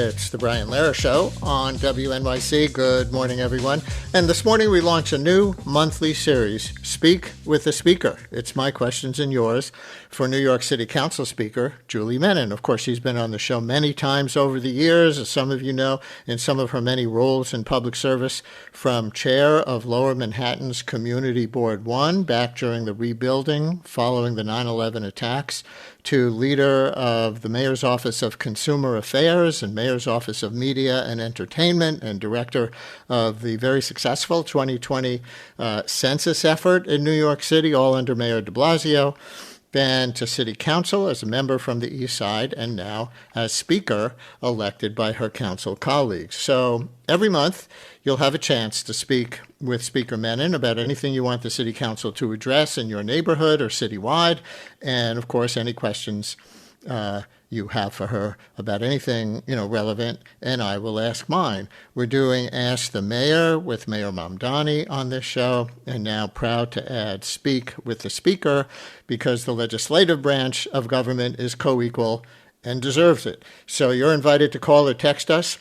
It's the Brian Lehrer Show on WNYC. Good morning, everyone. And this morning we launch a new monthly series, Speak with the Speaker. It's my questions and yours for New York City Council Speaker Julie Menin. Of course, she's been on the show many times over the years, as some of you know, in some of her many roles in public service, from chair of Lower Manhattan's Community Board 1 back during the rebuilding following the 9/11 attacks, to leader of the Mayor's Office of Consumer Affairs and Mayor's Office of Media and Entertainment, and director of the very successful 2020 census effort in New York City, all under Mayor de Blasio. Then to City Council as a member from the East Side, and now as Speaker elected by her council colleagues. So every month you'll have a chance to speak with Speaker Menin about anything you want the City Council to address in your neighborhood or citywide, and of course any questions you have for her about anything relevant, and I will ask mine. We're doing Ask the Mayor with Mayor Mamdani on this show, and now proud to add Speak with the Speaker, because the legislative branch of government is co-equal and deserves it. So you're invited to call or text us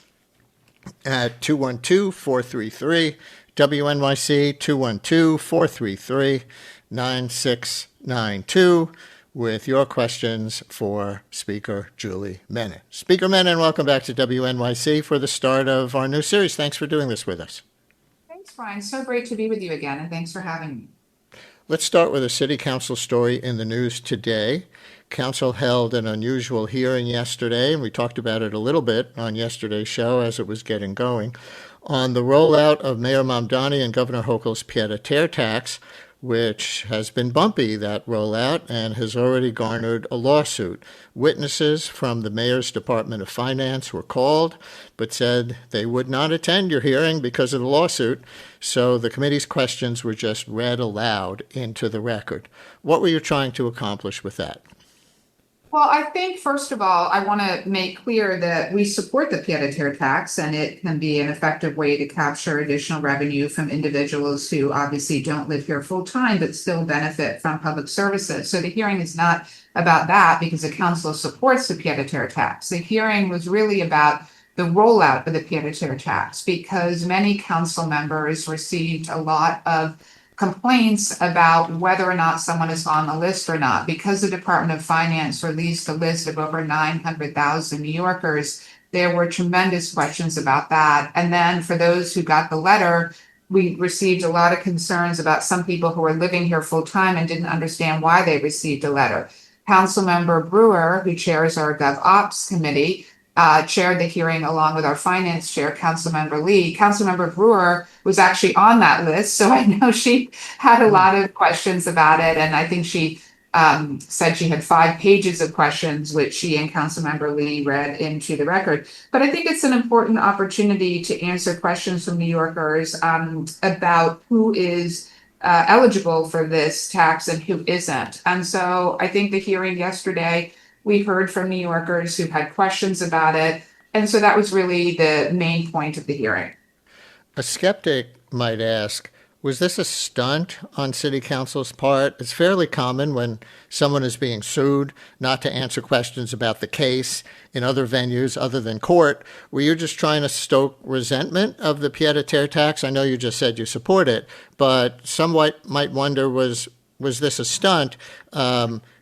at 212-433-WNYC, 212-433-9692. with your questions for Speaker Julie Menin. Speaker Menin, welcome back to WNYC for the start of our new series. Thanks for doing this with us. Thanks, Brian. So great to be with you again, and thanks for having me. Let's start with a City Council story in the news today. Council held an unusual hearing yesterday, and we talked about it a little bit on yesterday's show as it was getting going, on the rollout of Mayor Mamdani and Governor Hochul's pied-à-terre tax, which has been bumpy, that rollout, and has already garnered a lawsuit. Witnesses from the Mayor's Department of Finance were called, but said they would not attend your hearing because of the lawsuit, so the committee's questions were just read aloud into the record. What were you trying to accomplish with that? Well, I think, first of all, I want to make clear that we support the pied-à-terre tax, and it can be an effective way to capture additional revenue from individuals who obviously don't live here full time but still benefit from public services. So the hearing is not about that because the council supports the pied-à-terre tax. The hearing was really about the rollout of the pied-à-terre tax, because many council members received a lot of complaints about whether or not someone is on the list or not. Because the Department of Finance released a list of over 900,000 New Yorkers, there were tremendous questions about that. And then for those who got the letter, we received a lot of concerns about some people who were living here full time and didn't understand why they received a letter. Councilmember Brewer, who chairs our Gov Ops committee, chaired the hearing along with our finance chair, Councilmember Lee. Councilmember Brewer was actually on that list, so I know she had a lot of questions about it, and I think she said she had 5 pages of questions, which she and Councilmember Lee read into the record. But I think it's an important opportunity to answer questions from New Yorkers about who is eligible for this tax and who isn't. And so I think the hearing yesterday, we heard from New Yorkers who had questions about it. And so that was really the main point of the hearing. A skeptic might ask, was this a stunt on City Council's part? It's fairly common when someone is being sued not to answer questions about the case in other venues other than court. Were you just trying to stoke resentment of the pied-à-terre tax? I know you just said you support it, but somewhat might wonder, was this a stunt,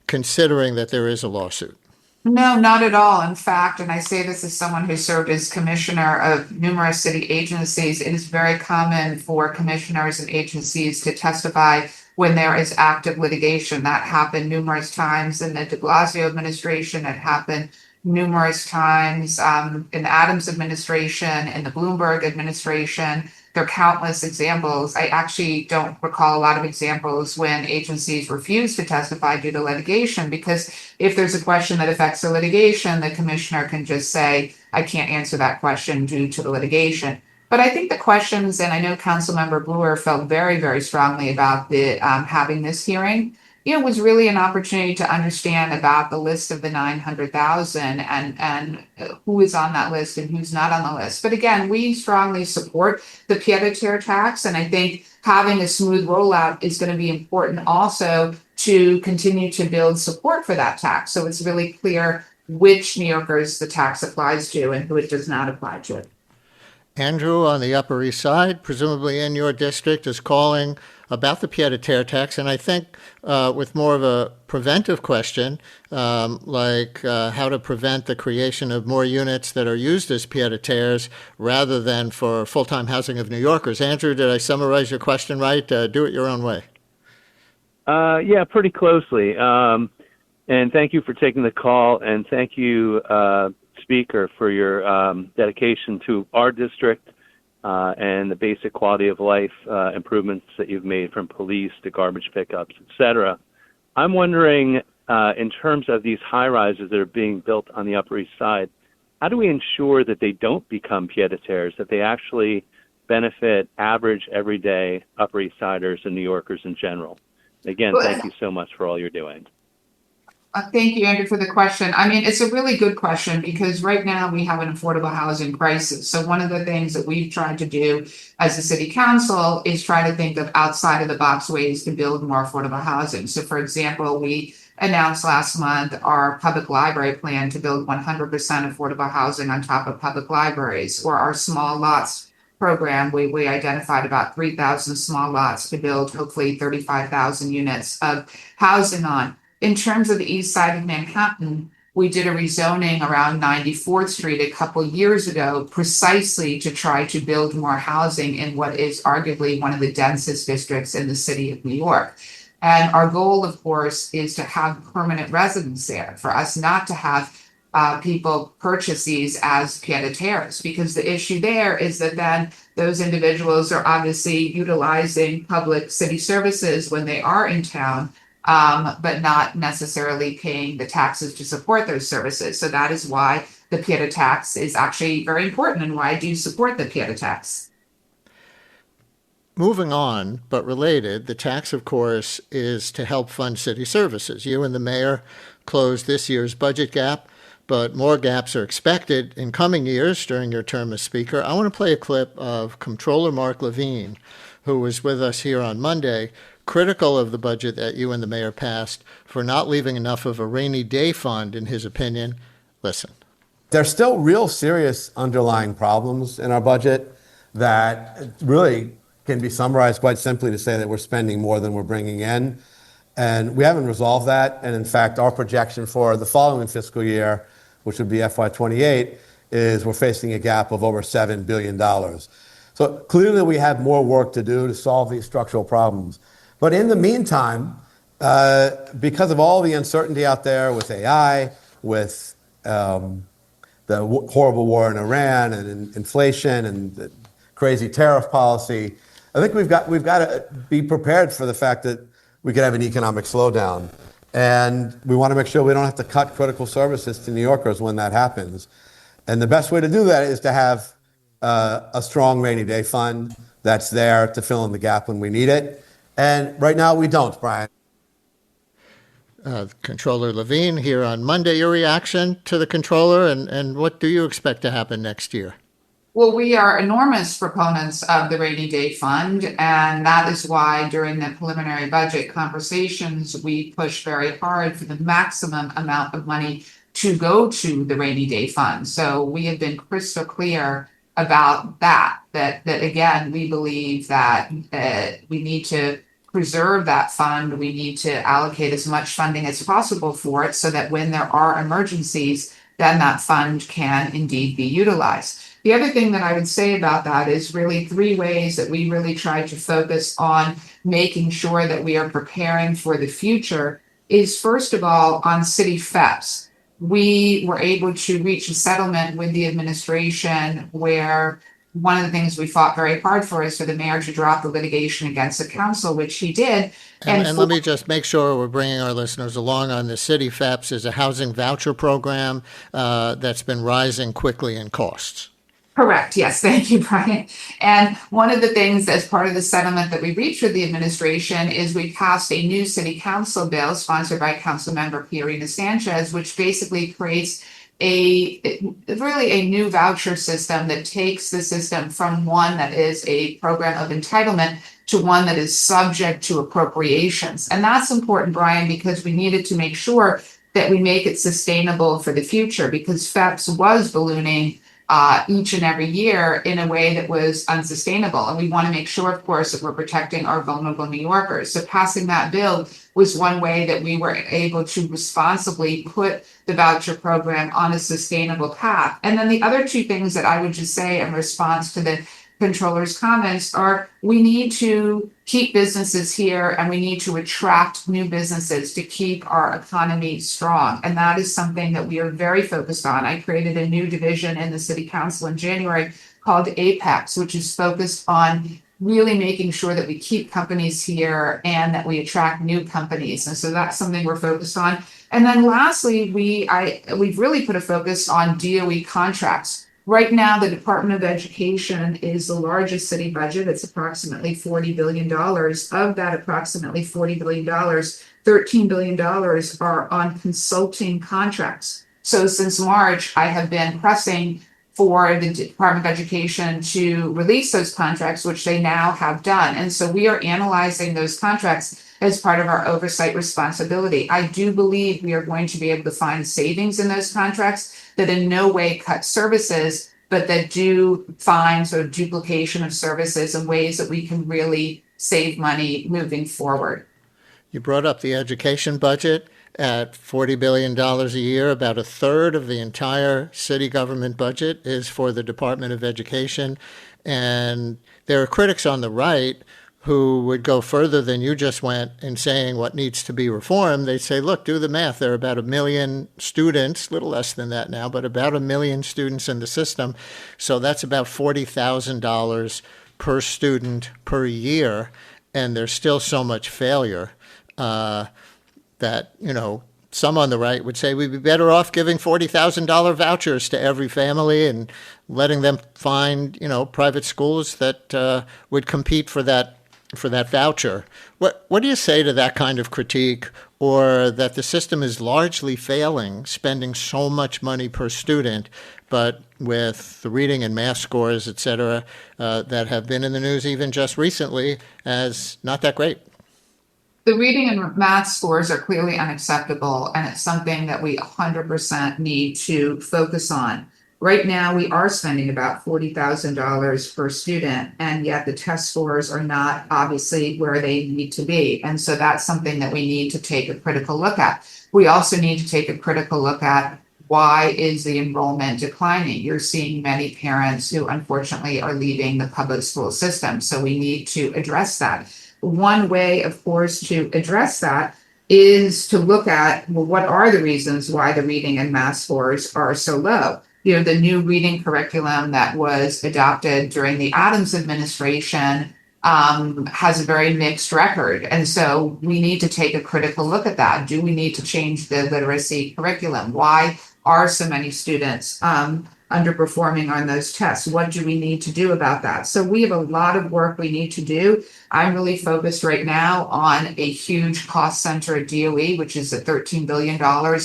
considering that there is a lawsuit? No, not at all. In fact, and I say this as someone who served as commissioner of numerous city agencies, it is very common for commissioners and agencies to testify when there is active litigation. That happened numerous times in the de Blasio administration. It happened numerous times in the Adams administration, in the Bloomberg administration. There are countless examples. I actually don't recall a lot of examples when agencies refuse to testify due to litigation, because if there's a question that affects the litigation, the commissioner can just say, I can't answer that question due to the litigation. But I think the questions, and I know Councilmember Brewer felt very, very strongly about the having this hearing, was really an opportunity to understand about the list of the 900,000 and who is on that list and who's not on the list. But again, we strongly support the pied-à-terre tax, and I think having a smooth rollout is going to be important also to continue to build support for that tax. So it's really clear which New Yorkers the tax applies to and who it does not apply to. Andrew on the Upper East Side, presumably in your district, is calling about the pied-à-terre tax, and I think with more of a preventive question, like how to prevent the creation of more units that are used as pied-à-terres rather than for full-time housing of New Yorkers. Andrew, did I summarize your question right? Do it your own way. Yeah, pretty closely. And thank you for taking the call, and thank you, Speaker, for your dedication to our district and the basic quality of life improvements that you've made, from police to garbage pickups, et cetera. I'm wondering, in terms of these high-rises that are being built on the Upper East Side, how do we ensure that they don't become pied-à-terres, that they actually benefit average, everyday Upper East Siders and New Yorkers in general? Again, thank you so much for all you're doing. Thank you, Andrew, for the question. I mean, it's a really good question because right now we have an affordable housing crisis. So one of the things that we've tried to do as a city council is try to think of outside of the box ways to build more affordable housing. So for example, we announced last month our public library plan to build 100% affordable housing on top of public libraries, or our small lots program. We identified about 3,000 small lots to build hopefully 35,000 units of housing on. In terms of the east side of Manhattan, we did a rezoning around 94th Street a couple years ago, precisely to try to build more housing in what is arguably one of the densest districts in the city of New York. And our goal, of course, is to have permanent residents there, for us not to have people purchase these as pied-à-terres, because the issue there is that then those individuals are obviously utilizing public city services when they are in town, but not necessarily paying the taxes to support those services. So that is why the pied-à tax is actually very important, and why I do support the pied-à tax. Moving on, but related, the tax, of course, is to help fund city services. You and the mayor closed this year's budget gap, but more gaps are expected in coming years during your term as Speaker. I want to play a clip of Comptroller Mark Levine, who was with us here on Monday, critical of the budget that you and the mayor passed for not leaving enough of a rainy day fund, in his opinion. Listen. There's still real serious underlying problems in our budget that really can be summarized quite simply to say that we're spending more than we're bringing in. And we haven't resolved that. And in fact, our projection for the following fiscal year, which would be FY28, is we're facing a gap of over $7 billion. So clearly we have more work to do to solve these structural problems. But in the meantime, because of all the uncertainty out there with AI, with the horrible war in Iran and inflation and the crazy tariff policy, I think we've got to be prepared for the fact that we could have an economic slowdown. And we want to make sure we don't have to cut critical services to New Yorkers when that happens. And the best way to do that is to have a strong rainy day fund that's there to fill in the gap when we need it. And right now we don't, Brian. Comptroller Levine here on Monday. Your reaction to the Comptroller, and what do you expect to happen next year? Well, we are enormous proponents of the rainy day fund, and that is why during the preliminary budget conversations, we pushed very hard for the maximum amount of money to go to the rainy day fund. So we have been crystal clear about that again, we believe that we need to preserve that fund. We need to allocate as much funding as possible for it so that when there are emergencies, then that fund can indeed be utilized. The other thing that I would say about that is really three ways that we really try to focus on making sure that we are preparing for the future is, first of all, on city FEPs. We were able to reach a settlement with the administration where one of the things we fought very hard for is for the mayor to drop the litigation against the council, which he did. And let me just make sure we're bringing our listeners along on the city FEPs is a housing voucher program that's been rising quickly in costs. Correct. Yes. Thank you, Brian. And one of the things as part of the settlement that we reached with the administration is we passed a new city council bill sponsored by Councilmember Fiorina Sanchez, which basically creates really a new voucher system that takes the system from one that is a program of entitlement to one that is subject to appropriations. And that's important, Brian, because we needed to make sure that we make it sustainable for the future, because FEPS was ballooning each and every year in a way that was unsustainable. And we want to make sure, of course, that we're protecting our vulnerable New Yorkers. So passing that bill was one way that we were able to responsibly put the voucher program on a sustainable path. And then the other two things that I would just say in response to the controller's comments are, we need to keep businesses here and we need to attract new businesses to keep our economy strong. And that is something that we are very focused on. I created a new division in the city council in January called Apex, which is focused on really making sure that we keep companies here and that we attract new companies. And so that's something we're focused on. And then lastly, we've really put a focus on DOE contracts. Right now, the Department of Education is the largest city budget. It's approximately $40 billion. Of that approximately $40 billion, $13 billion are on consulting contracts. So since March, I have been pressing for the Department of Education to release those contracts, which they now have done. And so we are analyzing those contracts as part of our oversight responsibility. I do believe we are going to be able to find savings in those contracts that in no way cut services, but that do find sort of duplication of services and ways that we can really save money moving forward. You brought up the education budget at $40 billion a year. About a third of the entire city government budget is for the Department of Education. And there are critics on the right who would go further than you just went in saying what needs to be reformed. They say, look, do the math. There are about 1 million students, a little less than that now, but about 1 million students in the system. So that's about $40,000 per student per year. And there's still so much failure that, some on the right would say we'd be better off giving $40,000 vouchers to every family and letting them find, private schools that would compete for that voucher. What do you say to that kind of critique, or that the system is largely failing, spending so much money per student, but with the reading and math scores, et cetera, that have been in the news even just recently as not that great? The reading and math scores are clearly unacceptable, and it's something that we 100% need to focus on. Right now, we are spending about $40,000 per student, and yet the test scores are not obviously where they need to be. And so that's something that we need to take a critical look at. We also need to take a critical look at, why is the enrollment declining? You're seeing many parents who unfortunately are leaving the public school system. So we need to address that. One way, of course, to address that is to look at, well, what are the reasons why the reading and math scores are so low? The new reading curriculum that was adopted during the Adams administration has a very mixed record. And so we need to take a critical look at that. Do we need to change the literacy curriculum? Why are so many students underperforming on those tests? What do we need to do about that? So we have a lot of work we need to do. I'm really focused right now on a huge cost center at DOE, which is at $13 billion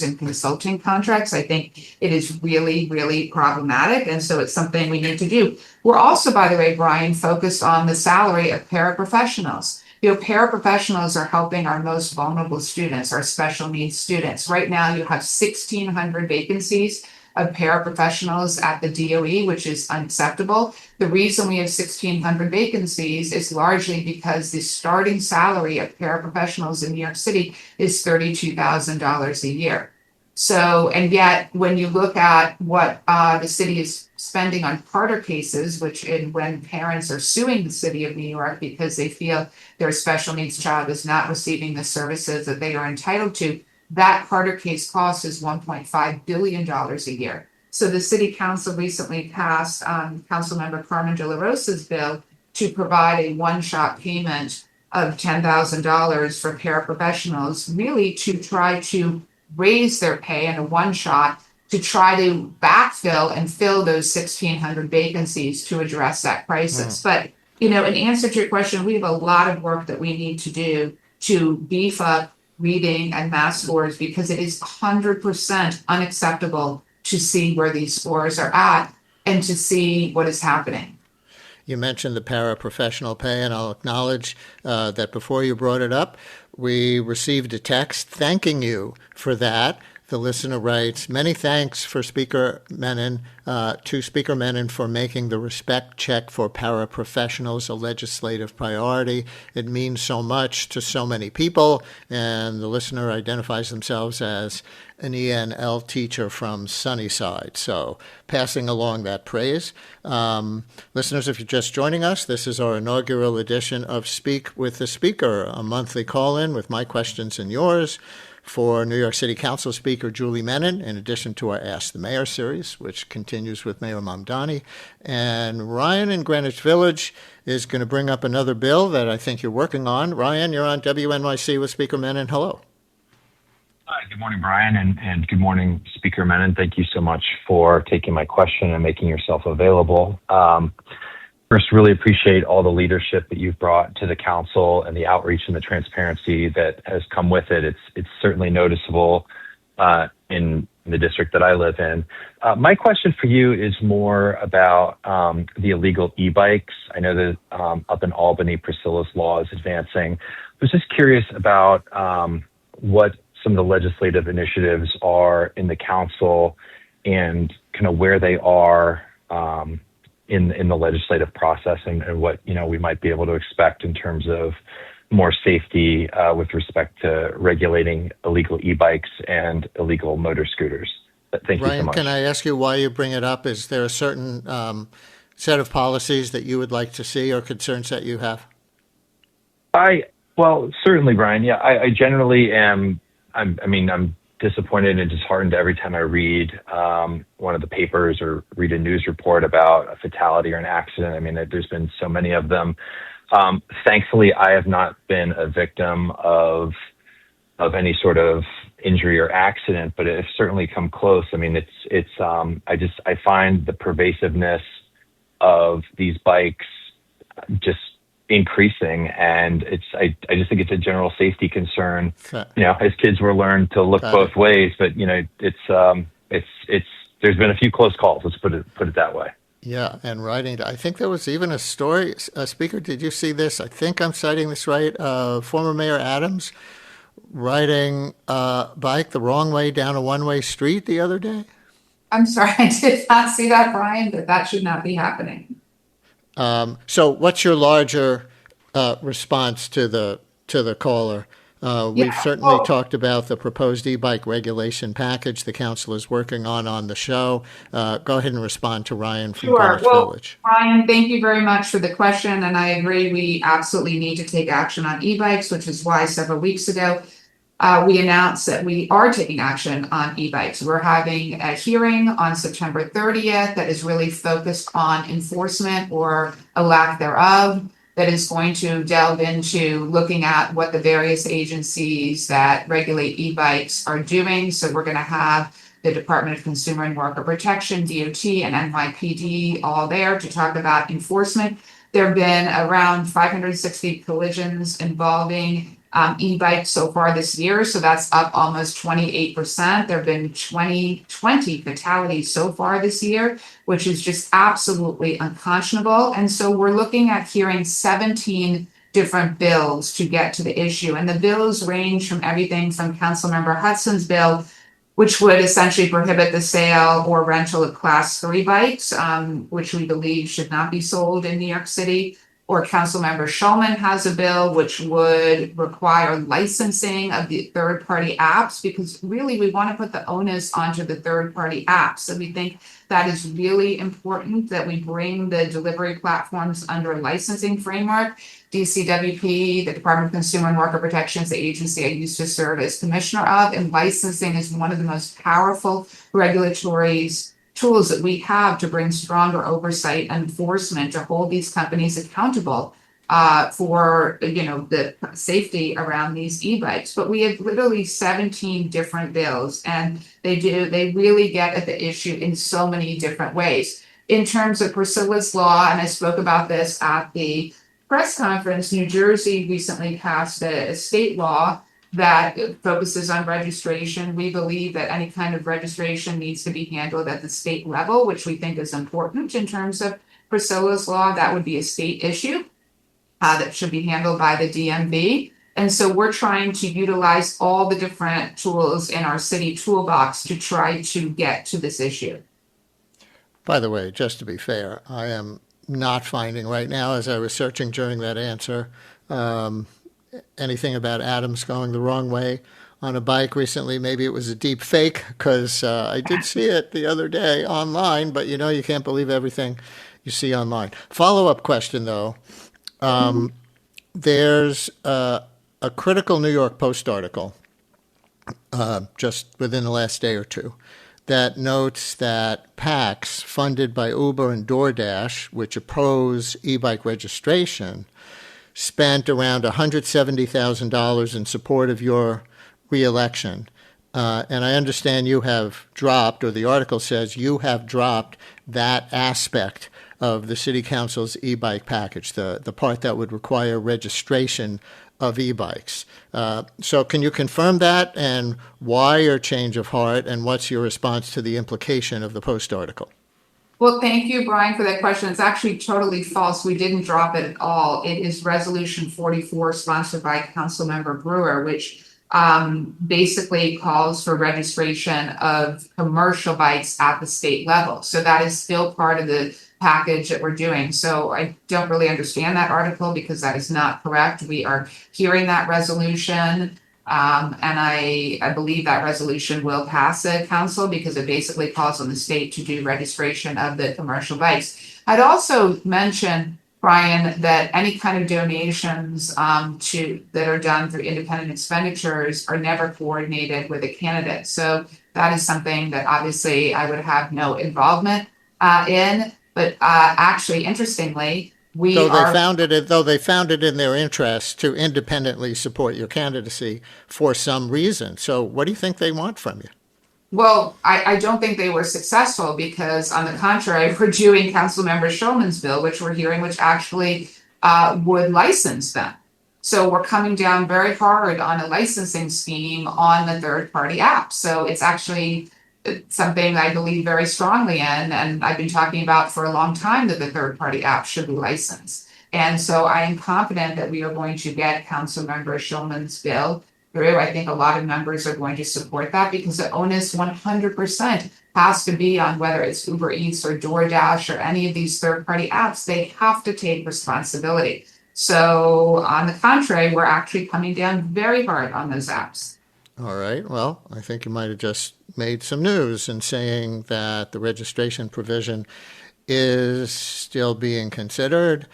in consulting contracts. I think it is really, really problematic. And so it's something we need to do. We're also, by the way, Brian, focused on the salary of paraprofessionals. Paraprofessionals are helping our most vulnerable students, our special needs students. Right now, you have 1,600 vacancies of paraprofessionals at the DOE, which is unacceptable. The reason we have 1,600 vacancies is largely because the starting salary of paraprofessionals in New York City is $32,000 a year. So, and yet when you look at what the city is spending on Carter cases, when parents are suing the city of New York because they feel their special needs child is not receiving the services that they are entitled to, that Carter case cost is $1.5 billion a year. So the city council recently passed Councilmember Carmen De La Rosa's bill to provide a one-shot payment of $10,000 for paraprofessionals, really to try to raise their pay in a one-shot to try to backfill and fill those 1,600 vacancies to address that crisis. But, in answer to your question, we have a lot of work that we need to do to beef up reading and math scores, because it is 100% unacceptable to see where these scores are at and to see what is happening. You mentioned the paraprofessional pay, and I'll acknowledge that before you brought it up, we received a text thanking you for that. The listener writes, many thanks for Speaker Menin, to Speaker Menin for making the respect check for paraprofessionals a legislative priority. It means so much to so many people, and the listener identifies themselves as an ENL teacher from Sunnyside. So passing along that praise. Listeners, if you're just joining us, this is our inaugural edition of Speak with the Speaker, a monthly call-in with my questions and yours for New York City Council Speaker Julie Menin, in addition to our Ask the Mayor series, which continues with Mayor Mamdani. And Ryan in Greenwich Village is going to bring up another bill that I think you're working on. Ryan, you're on WNYC with Speaker Menin. Hello. Hi, good morning, Brian, and good morning, Speaker Menin. Thank you so much for taking my question and making yourself available. First, really appreciate all the leadership that you've brought to the council and the outreach and the transparency that has come with it. It's certainly noticeable in the district that I live in. My question for you is more about the illegal e-bikes. I know that up in Albany, Priscilla's law is advancing. I was just curious about what some of the legislative initiatives are in the council and kind of where they are in the legislative process and what, we might be able to expect in terms of more safety with respect to regulating illegal e-bikes and illegal motor scooters. Thank you so much. Ryan, can I ask you why you bring it up? Is there a certain set of policies that you would like to see or concerns that you have? Well, certainly, Brian. Yeah, I generally am. I'm disappointed and disheartened every time I read one of the papers or read a news report about a fatality or an accident. I mean, there's been so many of them. Thankfully, I have not been a victim of any sort of injury or accident, but it's certainly come close. I mean, I find the pervasiveness of these bikes just increasing, and I just think it's a general safety concern. As kids were learned to look both ways, but there's been a few close calls. Let's put it that way. Yeah, and I think there was even a story. Speaker, did you see this? I think I'm citing this right. Former Mayor Adams riding a bike the wrong way down a one-way street the other day. I'm sorry, I did not see that, Brian, but that should not be happening. So what's your larger response to the caller? We've certainly talked about the proposed e-bike regulation package the council is working on the show. Go ahead and respond to Ryan from Greenwich Village. Ryan, thank you very much for the question. And I agree, we absolutely need to take action on e-bikes, which is why several weeks ago, we announced that we are taking action on e-bikes. We're having a hearing on September 30th that is really focused on enforcement or a lack thereof, that is going to delve into looking at what the various agencies that regulate e-bikes are doing. So we're going to have the Department of Consumer and Worker Protection, DOT, and NYPD all there to talk about enforcement. There have been around 560 collisions involving e-bikes so far this year, so that's up almost 28%. There have been 20 fatalities so far this year, which is just absolutely unconscionable. And so we're looking at hearing 17 different bills to get to the issue. And the bills range from everything from Councilmember Hudson's bill, which would essentially prohibit the sale or rental of Class 3 bikes, which we believe should not be sold in New York City. Or Councilmember Shulman has a bill which would require licensing of the third-party apps, because really we want to put the onus onto the third-party apps. So we think that is really important that we bring the delivery platforms under a licensing framework. DCWP, the Department of Consumer and Worker Protection, is the agency I used to serve as commissioner of, and licensing is one of the most powerful regulatory tools that we have to bring stronger oversight and enforcement to hold these companies accountable for the safety around these e-bikes. But we have literally 17 different bills, and they really get at the issue in so many different ways. In terms of Priscilla's law, and I spoke about this at the press conference, New Jersey recently passed a state law that focuses on registration. We believe that any kind of registration needs to be handled at the state level, which we think is important. In terms of Priscilla's law, that would be a state issue that should be handled by the DMV. And so we're trying to utilize all the different tools in our city toolbox to try to get to this issue. By the way, just to be fair, I am not finding right now, as I was searching during that answer, um, anything about Adams going the wrong way on a bike recently. Maybe it was a deep fake because I did see it the other day online, but you can't believe everything you see online. Follow-up question, though. There's a critical New York Post article just within the last day or two that notes that PACs funded by Uber and DoorDash, which oppose e-bike registration, spent around $170,000 in support of your reelection. And I understand you have dropped, or the article says you have dropped that aspect of the City Council's e-bike package, the part that would require registration of e-bikes. So can you confirm that, and why your change of heart, and what's your response to the implication of the Post article? Well, thank you, Brian, for that question. It's actually totally false. We didn't drop it at all. It is Resolution 44, sponsored by Councilmember Brewer, which basically calls for registration of commercial bikes at the state level. So that is still part of the package that we're doing. So I don't really understand that article because that is not correct. We are hearing that resolution. And I believe that resolution will pass the council because it basically calls on the state to do registration of the commercial bikes. I'd also mention, Brian, that any kind of donations that are done through independent expenditures are never coordinated with a candidate. So that is something that obviously I would have no involvement in. But actually, interestingly, Though they found it in their interest to independently support your candidacy for some reason. So what do you think they want from you? Well, I don't think they were successful because, on the contrary, we're doing Councilmember Shulman's bill, which we're hearing, which actually would license them. So we're coming down very hard on a licensing scheme on the third-party app. So it's actually something I believe very strongly in, and I've been talking about for a long time that the third-party app should be licensed. And so I am confident that we are going to get Councilmember Shulman's bill through. I think a lot of members are going to support that because the onus 100% has to be on whether it's Uber Eats or DoorDash or any of these third-party apps. They have to take responsibility. So on the contrary, we're actually coming down very hard on those apps. All right. Well, I think you might have just made some news in saying that the registration provision is still being considered.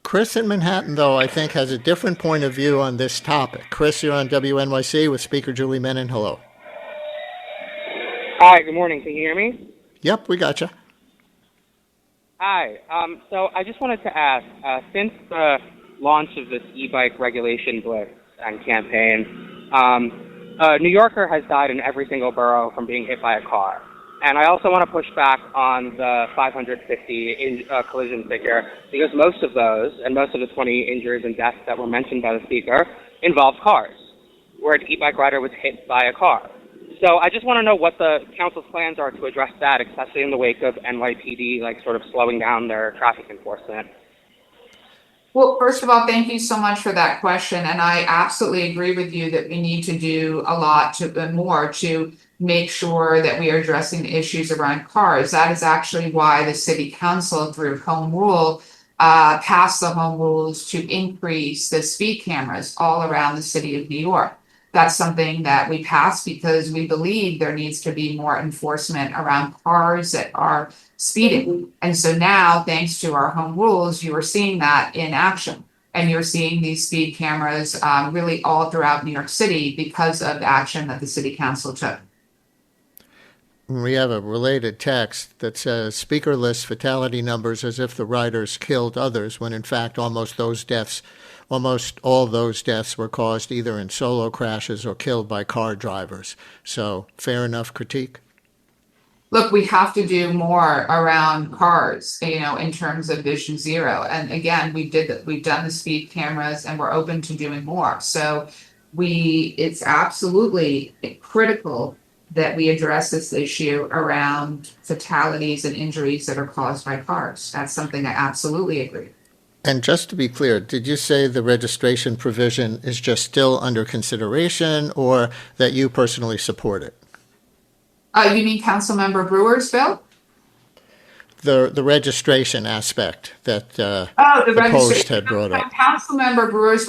Chris in Manhattan, though, I think has a different point of view on this topic. Chris, you're on WNYC with Speaker Julie Menin. Hello. Hi, good morning. Can you hear me? Yep, we got you. Hi. So I just wanted to ask, since the launch of this e-bike regulation blitz and campaign, a New Yorker has died in every single borough from being hit by a car. And I also want to push back on the 550 collision figure because most of those, and most of the 20 injuries and deaths that were mentioned by the speaker, involved cars, where an e-bike rider was hit by a car. So I just want to know what the council's plans are to address that, especially in the wake of NYPD, sort of slowing down their traffic enforcement. Well, first of all, thank you so much for that question. And I absolutely agree with you that we need to do a lot more to make sure that we are addressing the issues around cars. That is actually why the city council, through home rule, passed the home rules to increase the speed cameras all around the city of New York. That's something that we passed because we believe there needs to be more enforcement around cars that are speeding. And so now, thanks to our home rules, you are seeing that in action. And you're seeing these speed cameras really all throughout New York City because of the action that the city council took. We have a related text that says, Speaker lists fatality numbers as if the riders killed others, when in fact almost all those deaths were caused either in solo crashes or killed by car drivers. So, fair enough critique? Look, we have to do more around cars, in terms of Vision Zero. And again, we've done the speed cameras and we're open to doing more. So it's absolutely critical that we address this issue around fatalities and injuries that are caused by cars. That's something I absolutely agree. And just to be clear, did you say the registration provision is just still under consideration, or that you personally support it? You mean Councilmember Brewer's bill? The registration aspect that The the Post registration. had brought up. Councilmember Brewer's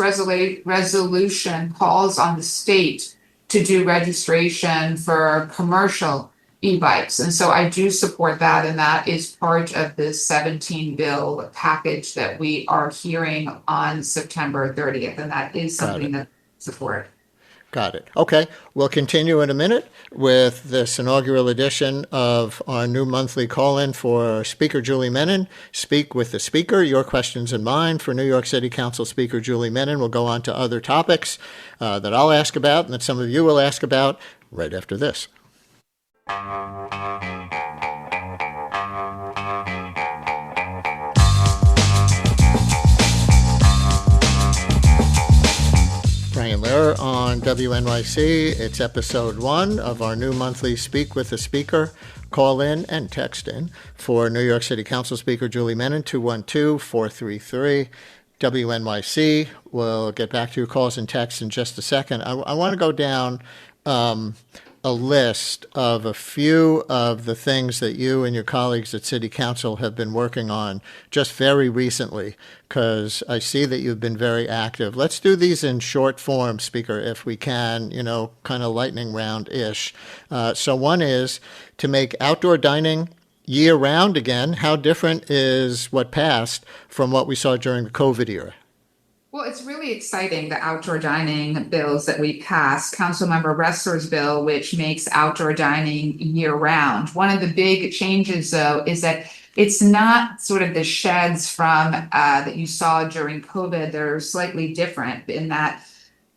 resolution calls on the state to do registration for commercial e-bikes. And so I do support that, and that is part of the 17 bill package that we are hearing on September 30th. And that is something that I support. Got it. Okay. We'll continue in a minute with this inaugural edition of our new monthly call-in for Speaker Julie Menin. Speak with the Speaker, your questions and mine for New York City Council Speaker Julie Menin. We'll go on to other topics that I'll ask about and that some of you will ask about right after this. Brian Lehrer on WNYC. It's episode 1 of our new monthly Speak with the Speaker. Call in and text in for New York City Council Speaker Julie Menin, 212-433-WNYC. We'll get back to your calls and texts in just a second. I want to go down a list of a few of the things that you and your colleagues at City Council have been working on just very recently, because I see that you've been very active. Let's do these in short form, Speaker, if we can, kind of lightning round-ish. So one is to make outdoor dining year-round again. How different is what passed from what we saw during the COVID era? Well, it's really exciting, the outdoor dining bills that we passed. Councilmember Ressler's bill, which makes outdoor dining year round. One of the big changes, though, is that it's not sort of the sheds from that you saw during COVID. They're slightly different in that,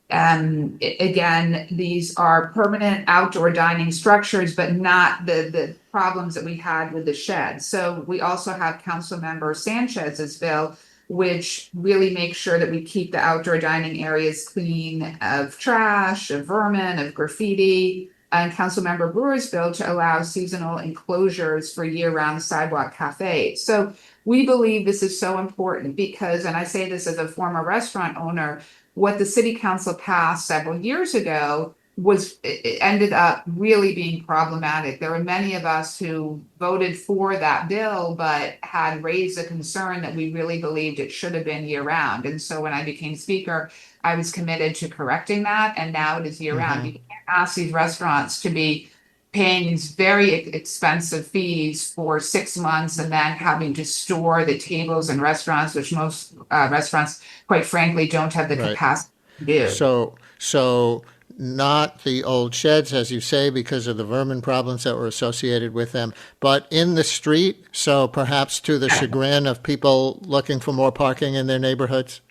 again, these are permanent outdoor dining structures, but not the problems that we had with the sheds. So we also have Councilmember Sanchez's bill, which really makes sure that we keep the outdoor dining areas clean of trash, of vermin, of graffiti, and Councilmember Brewer's bill to allow seasonal enclosures for year-round sidewalk cafes. So we believe this is so important because, and I say this as a former restaurant owner, what the City Council passed several years ago it ended up really being problematic. There were many of us who voted for that bill, but had raised a concern that we really believed it should have been year round. And so when I became speaker, I was committed to correcting that. And now it is year round. You can't ask these restaurants to be paying these very expensive fees for 6 months and then having to store the tables in restaurants, which most restaurants, quite frankly, don't have the capacity to do. So not the old sheds, as you say, because of the vermin problems that were associated with them, but in the street, so perhaps to the chagrin of people looking for more parking in their neighborhoods?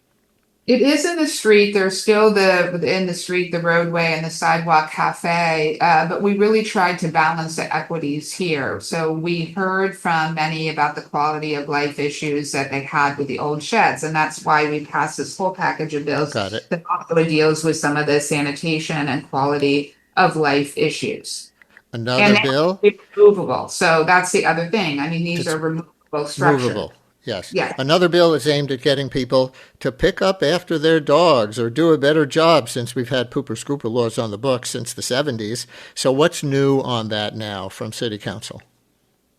It is in the street. There's still in the street, the roadway and the sidewalk cafe, but we really tried to balance the equities here. So we heard from many about the quality of life issues that they had with the old sheds, and that's why we passed this whole package of bills that also deals with some of the sanitation and quality of life issues. Another bill? It's movable. So that's the other thing. I mean, these are removable structures. Movable. Yes. Another bill is aimed at getting people to pick up after their dogs or do a better job, since we've had pooper scooper laws on the books since the 70s. So what's new on that now from City Council?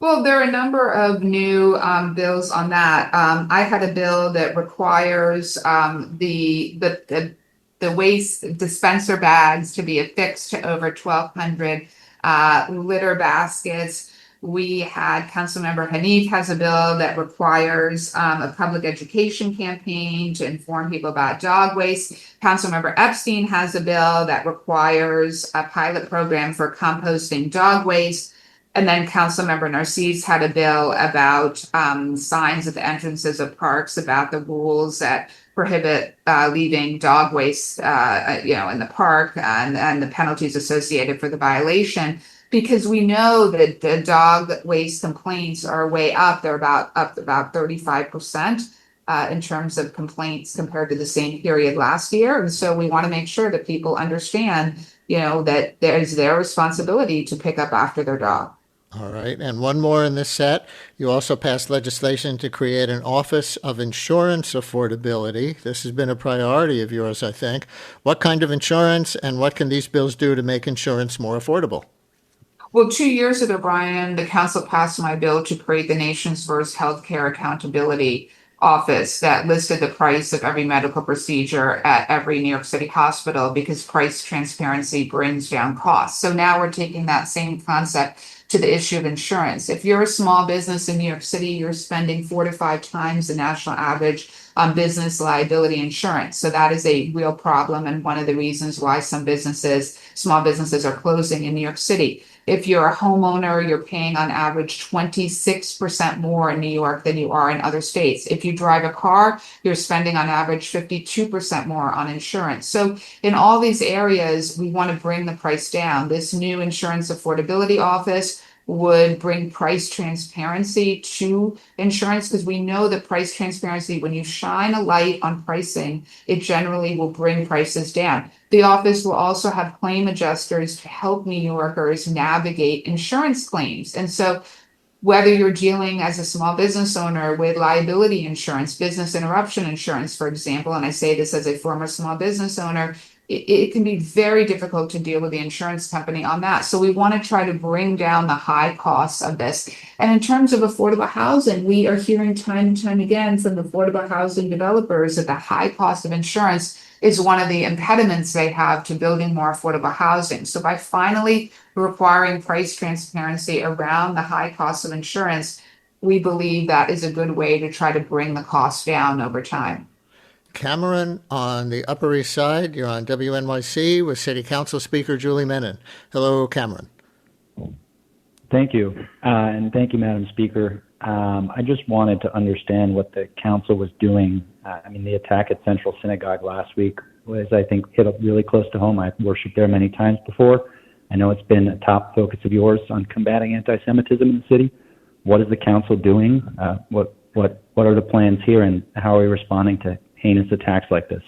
Well, there are a number of new bills on that. I had a bill that requires the waste dispenser bags to be affixed to over 1,200 litter baskets. We had Councilmember Hanif has a bill that requires a public education campaign to inform people about dog waste. Councilmember Epstein has a bill that requires a pilot program for composting dog waste. And then Councilmember Narcisse had a bill about signs at the entrances of parks about the rules that prohibit leaving dog waste, in the park and the penalties associated for the violation. Because we know that the dog waste complaints are way up. They're about 35% in terms of complaints compared to the same period last year. And so we want to make sure that people understand, that there's their responsibility to pick up after their dog. All right. And one more in this set. You also passed legislation to create an Office of Insurance Affordability. This has been a priority of yours, I think. What kind of insurance and what can these bills do to make insurance more affordable? Well, 2 years ago, Brian, the council passed my bill to create the nation's first healthcare accountability office that listed the price of every medical procedure at every New York City hospital because price transparency brings down costs. So now we're taking that same concept to the issue of insurance. If you're a small business in New York City, you're spending 4 to 5 times the national average on business liability insurance. So that is a real problem and one of the reasons why small businesses are closing in New York City. If you're a homeowner, you're paying on average 26% more in New York than you are in other states. If you drive a car, you're spending on average 52% more on insurance. So in all these areas, we want to bring the price down. This new insurance affordability office would bring price transparency to insurance because we know that price transparency, when you shine a light on pricing, it generally will bring prices down. The office will also have claim adjusters to help New Yorkers navigate insurance claims. And so whether you're dealing as a small business owner with liability insurance, business interruption insurance, for example, and I say this as a former small business owner, it can be very difficult to deal with the insurance company on that. So we want to try to bring down the high costs of this. And in terms of affordable housing, we are hearing time and time again from affordable housing developers that the high cost of insurance is one of the impediments they have to building more affordable housing. So by finally requiring price transparency around the high cost of insurance, we believe that is a good way to try to bring the cost down over time. Cameron on the Upper East Side. You're on WNYC with City Council Speaker Julie Menin. Hello, Cameron. Thank you. And thank you, Madam Speaker. I just wanted to understand what the council was doing. The attack at Central Synagogue last week was, I think, hit really close to home. I've worshiped there many times before. I know it's been a top focus of yours on combating anti-Semitism in the city. What is the council doing? What are the plans here, and how are we responding to heinous attacks like this?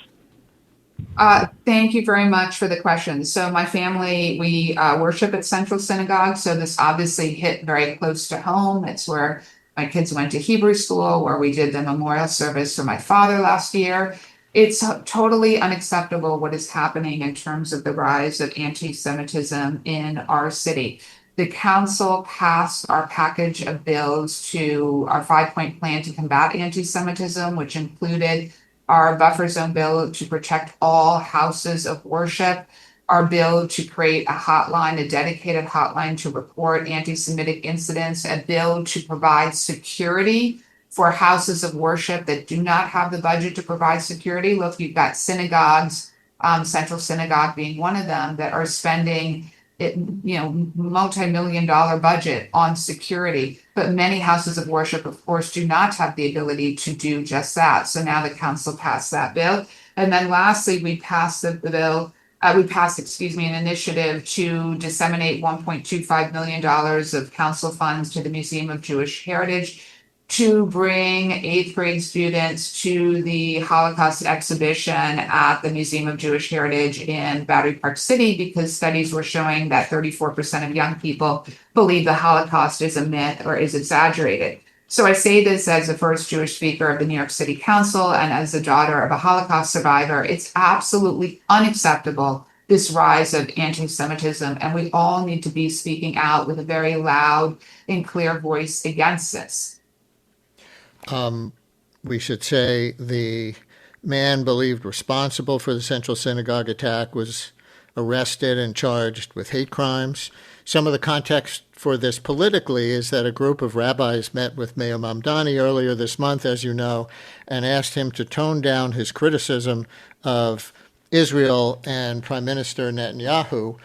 Thank you very much for the question. So my family, we worship at Central Synagogue. So this obviously hit very close to home. It's where my kids went to Hebrew school, where we did the memorial service for my father last year. It's totally unacceptable what is happening in terms of the rise of anti-Semitism in our city. The council passed our package of bills to our 5-point plan to combat anti-Semitism, which included our buffer zone bill to protect all houses of worship, our bill to create a hotline, a dedicated hotline to report anti-Semitic incidents, a bill to provide security for houses of worship that do not have the budget to provide security. Look, you've got synagogues, Central Synagogue being one of them, that are spending multi-million-dollar budget on security. But many houses of worship, of course, do not have the ability to do just that. So now the council passed that bill. And then lastly, we passed an initiative to disseminate $1.25 million of council funds to the Museum of Jewish Heritage to bring 8th grade students to the Holocaust exhibition at the Museum of Jewish Heritage in Battery Park City, because studies were showing that 34% of young people believe the Holocaust is a myth or is exaggerated. So I say this as the first Jewish speaker of the New York City Council and as the daughter of a Holocaust survivor. It's absolutely unacceptable, this rise of anti-Semitism, and we all need to be speaking out with a very loud and clear voice against this. We should say the man believed responsible for the Central Synagogue attack was arrested and charged with hate crimes. Some of the context for this politically is that a group of rabbis met with Mayor Mamdani earlier this month, as you know, and asked him to tone down his criticism of Israel and Prime Minister Netanyahu.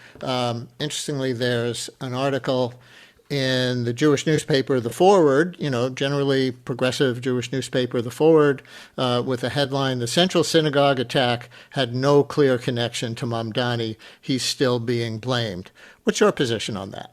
Interestingly, there's an article in the Jewish newspaper, The Forward, generally progressive Jewish newspaper, The Forward, with a headline, "The Central Synagogue attack had no clear connection to Mamdani. He's still being blamed." What's your position on that?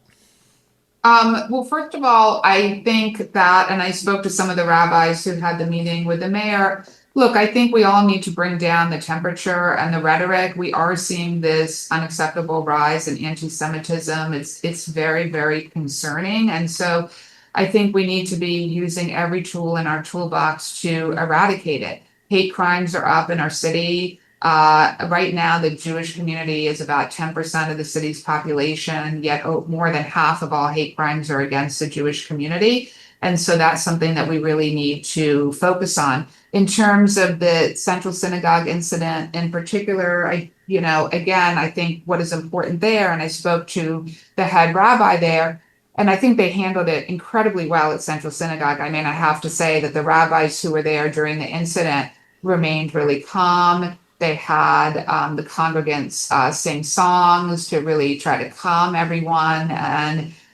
Well, first of all, I think that, and I spoke to some of the rabbis who had the meeting with the mayor, Look, I think we all need to bring down the temperature and the rhetoric. We are seeing this unacceptable rise in anti-Semitism. It's very, very concerning. And so I think we need to be using every tool in our toolbox to eradicate it. Hate crimes are up in our city. Right now, the Jewish community is about 10% of the city's population, yet more than half of all hate crimes are against the Jewish community. And so that's something that we really need to focus on. In terms of the Central Synagogue incident in particular, again, I think what is important there, and I spoke to the head rabbi there, and I think they handled it incredibly well at Central Synagogue. I mean, I have to say that the rabbis who were there during the incident remained really calm. They had the congregants sing songs to really try to calm everyone.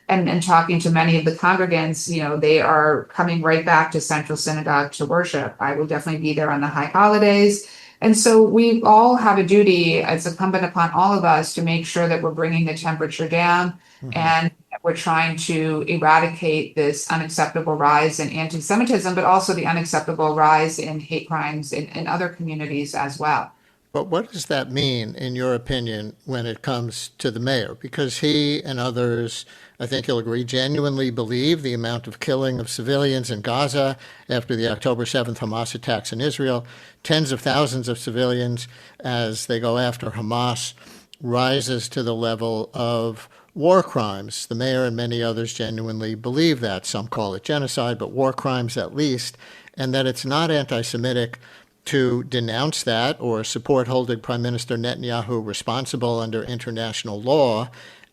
And talking to many of the congregants, they are coming right back to Central Synagogue to worship. I will definitely be there on the high holidays. And so we all have a duty, it's incumbent upon all of us to make sure that we're bringing the temperature down and we're trying to eradicate this unacceptable rise in anti-Semitism, but also the unacceptable rise in hate crimes in other communities as well. But what does that mean, in your opinion, when it comes to the mayor? Because he and others, I think you'll agree, genuinely believe the amount of killing of civilians in Gaza after the October 7th Hamas attacks in Israel, tens of thousands of civilians as they go after Hamas, rises to the level of war crimes. The mayor and many others genuinely believe that. Some call it genocide, but war crimes at least, and that it's not anti-Semitic to denounce that or support holding Prime Minister Netanyahu responsible under international law,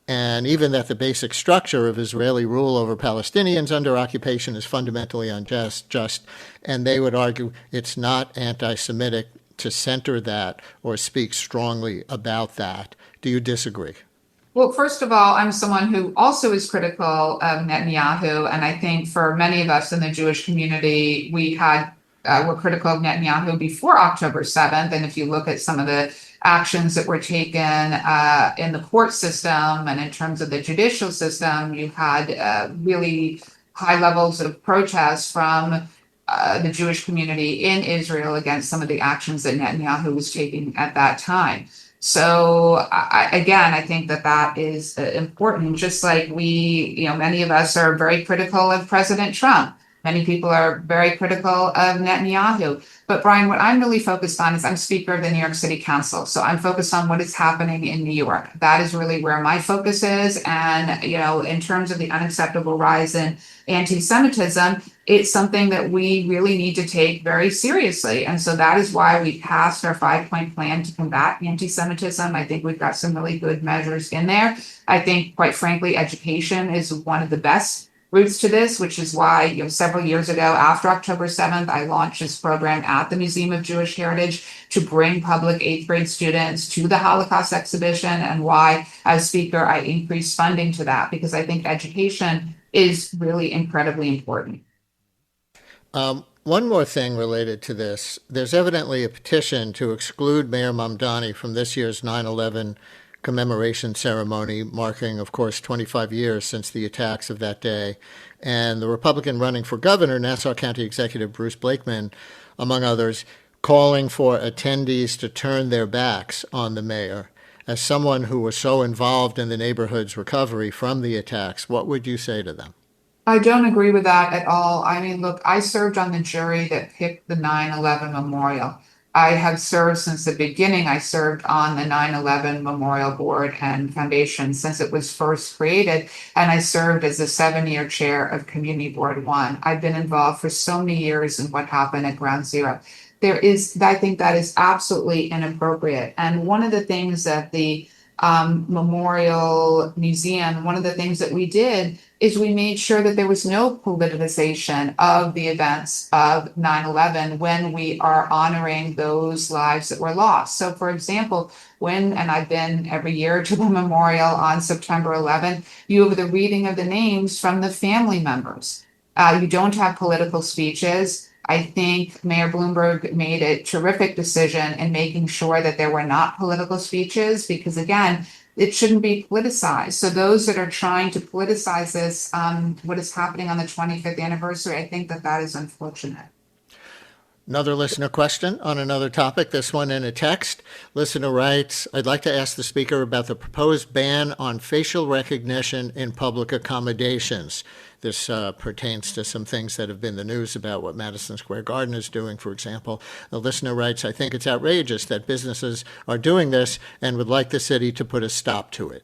and even that the basic structure of Israeli rule over Palestinians under occupation is fundamentally unjust, and they would argue it's not anti-Semitic to center that or speak strongly about that. Do you disagree? Well, first of all, I'm someone who also is critical of Netanyahu, and I think for many of us in the Jewish community, were critical of Netanyahu before October 7th. And if you look at some of the actions that were taken in the court system and in terms of the judicial system, you had really high levels of protest from the Jewish community in Israel against some of the actions that Netanyahu was taking at that time. So I think that is important, just like many of us are very critical of President Trump. Many people are very critical of Netanyahu. But Brian, what I'm really focused on is I'm Speaker of the New York City Council. So I'm focused on what is happening in New York. That is really where my focus is. And, in terms of the unacceptable rise in anti-Semitism, it's something that we really need to take very seriously. And so that is why we passed our 5-point plan to combat anti-Semitism. I think we've got some really good measures in there. I think, quite frankly, education is one of the best roots to this, which is why, several years ago, after October 7th, I launched this program at the Museum of Jewish Heritage to bring public 8th grade students to the Holocaust exhibition, and why, as Speaker, I increased funding to that, because I think education is really incredibly important. One more thing related to this. There's evidently a petition to exclude Mayor Mamdani from this year's 9/11 commemoration ceremony, marking, of course, 25 years since the attacks of that day. And the Republican running for governor, Nassau County Executive Bruce Blakeman, among others, calling for attendees to turn their backs on the mayor. As someone who was so involved in the neighborhood's recovery from the attacks, what would you say to them? I don't agree with that at all. I mean, look, I served on the jury that picked the 9/11 memorial. I have served since the beginning. I served on the 9/11 Memorial Board and Foundation since it was first created, and I served as the 7-year chair of Community Board 1. I've been involved for so many years in what happened at Ground Zero. I think that is absolutely inappropriate. And one of the things that the Memorial Museum, one of the things that we did is we made sure that there was no politicization of the events of 9/11 when we are honoring those lives that were lost. So, for example, and I've been every year to the memorial on September 11th, you have the reading of the names from the family members. You don't have political speeches. I think Mayor Bloomberg made a terrific decision in making sure that there were not political speeches, because again, it shouldn't be politicized. So those that are trying to politicize this, what is happening on the 25th anniversary, I think that is unfortunate. Another listener question on another topic, this one in a text. Listener writes, I'd like to ask the speaker about the proposed ban on facial recognition in public accommodations. This pertains to some things that have been the news about what Madison Square Garden is doing, for example. The listener writes, I think it's outrageous that businesses are doing this and would like the city to put a stop to it.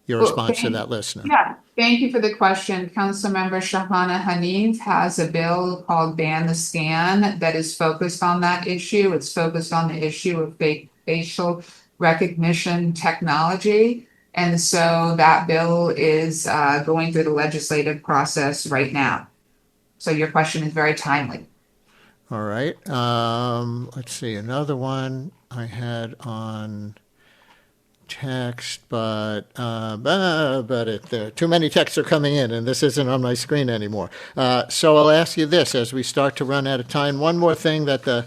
Your response to that listener. Yeah, thank you for the question. Councilmember Shahana Hanif has a bill called Ban the Scan that is focused on that issue. It's focused on the issue of facial recognition technology. And so that bill is going through the legislative process right now. So your question is very timely. All right. Let's see. Another one I had on text, but too many texts are coming in, and this isn't on my screen anymore. So I'll ask you this as we start to run out of time. One more thing that the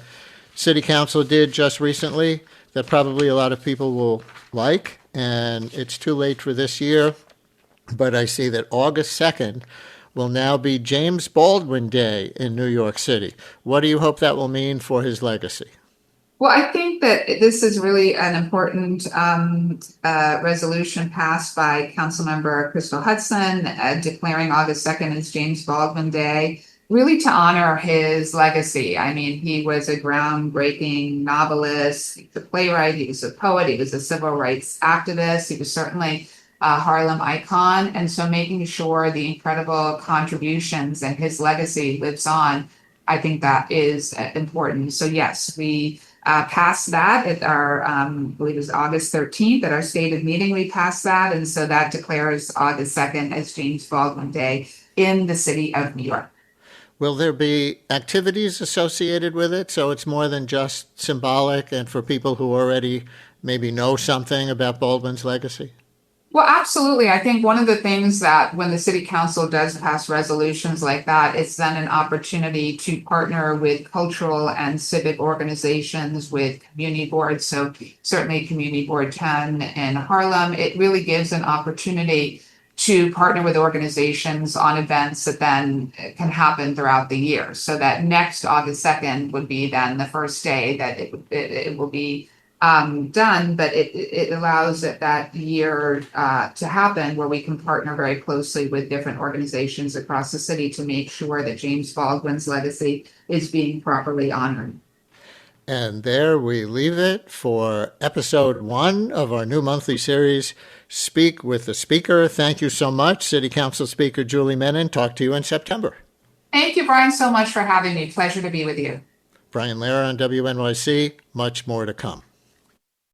City Council did just recently that probably a lot of people will like, and it's too late for this year, but I see that August 2nd will now be James Baldwin Day in New York City. What do you hope that will mean for his legacy? Well, I think that this is really an important resolution passed by Councilmember Crystal Hudson, declaring August 2nd as James Baldwin Day, really to honor his legacy. I mean, he was a groundbreaking novelist, he was a playwright, he was a poet, he was a civil rights activist, he was certainly a Harlem icon. And so making sure the incredible contributions and his legacy lives on, I think that is important. So yes, we passed that at our, I believe it was August 13th at our stated meeting, we passed that. And so that declares August 2nd as James Baldwin Day in the city of New York. Will there be activities associated with it? So it's more than just symbolic and for people who already maybe know something about Baldwin's legacy? Well, absolutely. I think one of the things that when the city council does pass resolutions like that, it's then an opportunity to partner with cultural and civic organizations, with community boards. So certainly Community Board 10 in Harlem, it really gives an opportunity to partner with organizations on events that then can happen throughout the year. So that next August 2nd would be then the first day that it will be done, but it allows that year to happen where we can partner very closely with different organizations across the city to make sure that James Baldwin's legacy is being properly honored. And there we leave it for episode 1 of our new monthly series, Speak with the Speaker. Thank you so much, City Council Speaker Julie Menin. Talk to you in September. Thank you, Brian, so much for having me. Pleasure to be with you. Brian Lehrer on WNYC. Much more to come.